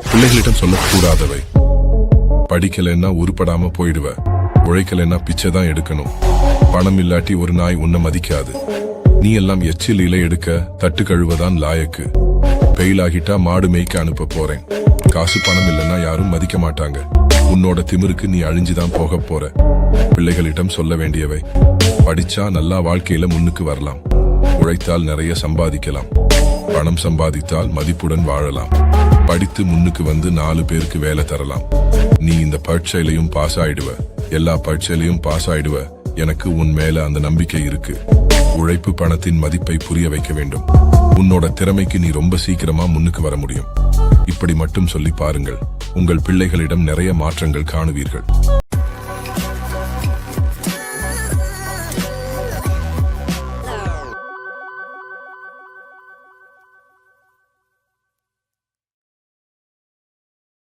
பிள்ளைகளிடம் சொல்லக்கூடாதவை. படிக்கலைன்னா உருப்படாம போயிடுவ, உழைக்கலைன்னா பிச்சை தான் எடுக்கணும், பணம் இல்லாட்டி ஒரு நாய் உன்னை மதிக்காது, நீ எல்லாம் எச்சில் இலை எடுக்க தட்டு கழுவதான் லாயக்கு, பெயில் ஆகிட்டா மாடு மேய்க்க அனுப்ப போறேன், காசு பணம் இல்லைன்னா யாரும் மதிக்க மாட்டாங்க, உன்னோட திமிருக்கு நீ அழிஞ்சுதான் போக போற. பிள்ளைகளிடம் சொல்ல வேண்டியவை: படிச்சா நல்லா வாழ்க்கையில முன்னுக்கு வரலாம், உழைத்தால் நிறைய சம்பாதிக்கலாம், பணம் சம்பாதித்தால் மதிப்புடன் வாழலாம், படித்து முன்னுக்கு வந்து 4 பேருக்கு வேலை தரலாம், நீ இந்த பரீட்சையிலையும் பாஸ் ஆயிடுவ, எல்லா பரீட்சையிலையும் பாஸ் ஆயிடுவ, எனக்கு உன் மேல அந்த நம்பிக்கை இருக்கு. உழைப்பு பணத்தின் மதிப்பை புரிய வைக்க வேண்டும். உன்னோட திறமைக்கு நீ ரொம்ப சீக்கிரமா முன்னுக்கு வர முடியும். இப்படி மட்டும் சொல்லி பாருங்கள், உங்கள் பிள்ளைகளிடம் நிறைய மாற்றங்கள் காணுவீர்கள்.